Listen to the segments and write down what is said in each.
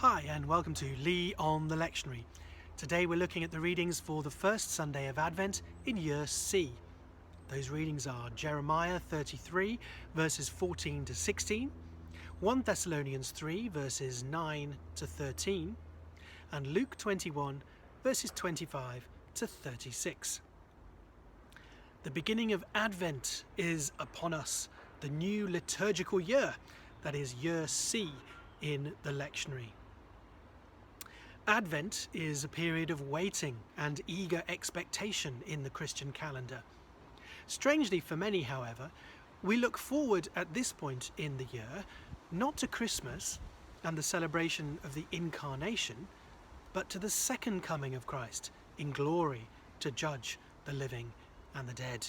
Hi and welcome to Lee on the Lectionary. Today we're looking at the readings for the first Sunday of Advent in Year C. Those readings are Jeremiah 33 verses 14 to 16, 1 Thessalonians 3 verses 9 to 13, and Luke 21 verses 25 to 36. The beginning of Advent is upon us, the new liturgical year, that is Year C in the Lectionary. Advent is a period of waiting and eager expectation in the Christian calendar. Strangely for many, however, we look forward at this point in the year not to Christmas and the celebration of the incarnation, but to the second coming of Christ in glory to judge the living and the dead.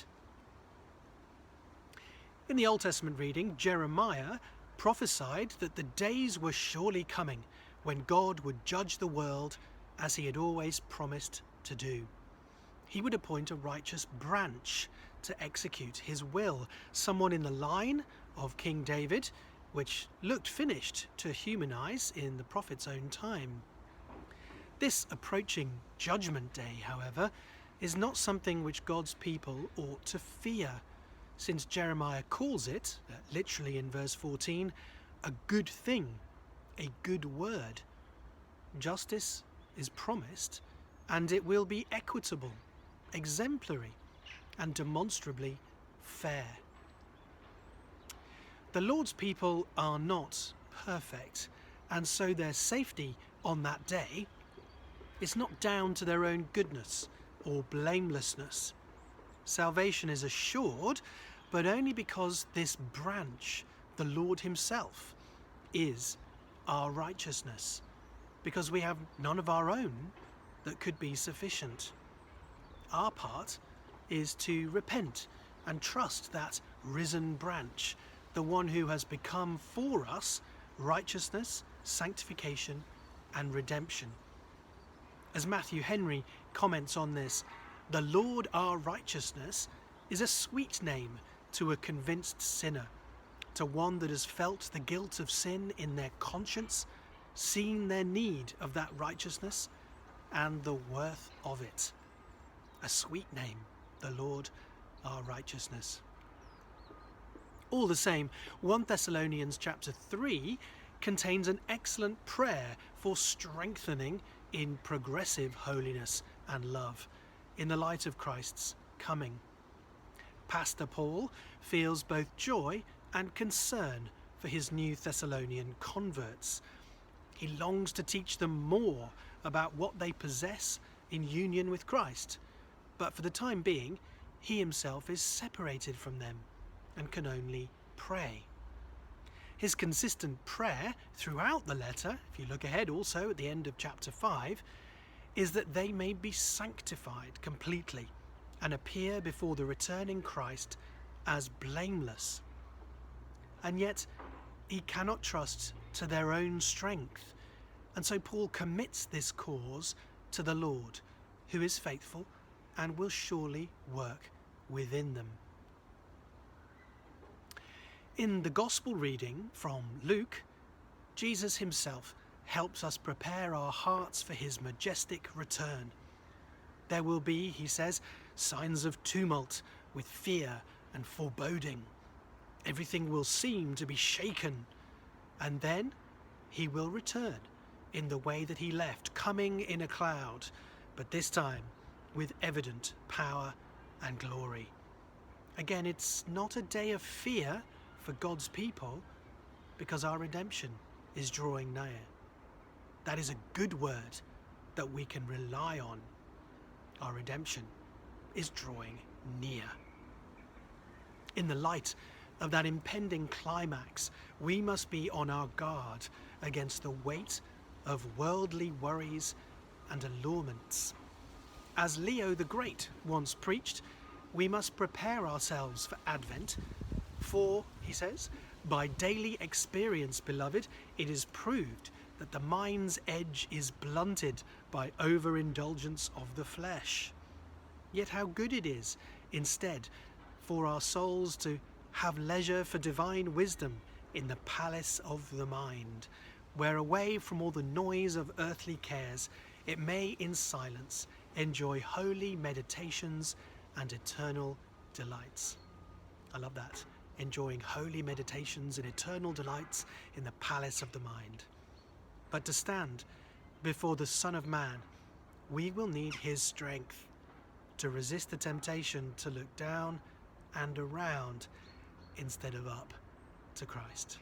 In the Old Testament reading, Jeremiah prophesied that the days were surely coming when God would judge the world as he had always promised to do. He would appoint a righteous branch to execute his will, someone in the line of King David, which looked finished to human eyes in the prophet's own time. This approaching judgment day, however, is not something which God's people ought to fear, since Jeremiah calls it, literally in verse 14, a good thing, a good word. Justice is promised, and it will be equitable, exemplary, and demonstrably fair. The Lord's people are not perfect, and so their safety on that day is not down to their own goodness or blamelessness. Salvation is assured, but only because this branch, the Lord himself, is our righteousness, because we have none of our own that could be sufficient. Our part is to repent and trust that risen branch, the one who has become for us righteousness, sanctification, and redemption. As Matthew Henry comments on this, the Lord our righteousness is a sweet name to a convinced sinner, to one that has felt the guilt of sin in their conscience, seen their need of that righteousness and the worth of it. A sweet name, the Lord our righteousness. All the same, 1 Thessalonians chapter 3 contains an excellent prayer for strengthening in progressive holiness and love in the light of Christ's coming. Pastor Paul feels both joy and concern for his new Thessalonian converts. He longs to teach them more about what they possess in union with Christ, but for the time being, he himself is separated from them and can only pray. His consistent prayer throughout the letter, if you look ahead also at the end of chapter 5, is that they may be sanctified completely and appear before the returning Christ as blameless. And yet he cannot trust to their own strength, and so Paul commits this cause to the Lord, who is faithful and will surely work within them. In the Gospel reading from Luke, Jesus himself helps us prepare our hearts for his majestic return. There will be, he says, signs of tumult with fear and foreboding. Everything will seem to be shaken, and then he will return in the way that he left, coming in a cloud, but this time with evident power and glory. Again, it's not a day of fear for God's people, because our redemption is drawing near. That is a good word that we can rely on. Our redemption is drawing near. In the light of that impending climax, we must be on our guard against the weight of worldly worries and allurements. As Leo the Great once preached, we must prepare ourselves for Advent, for, he says, by daily experience, beloved, it is proved that the mind's edge is blunted by overindulgence of the flesh. Yet how good it is, instead, for our souls to have leisure for divine wisdom in the palace of the mind, where away from all the noise of earthly cares, it may in silence enjoy holy meditations and eternal delights. I love that. Enjoying holy meditations and eternal delights in the palace of the mind. But to stand before the Son of Man, we will need his strength to resist the temptation to look down and around instead of up to Christ.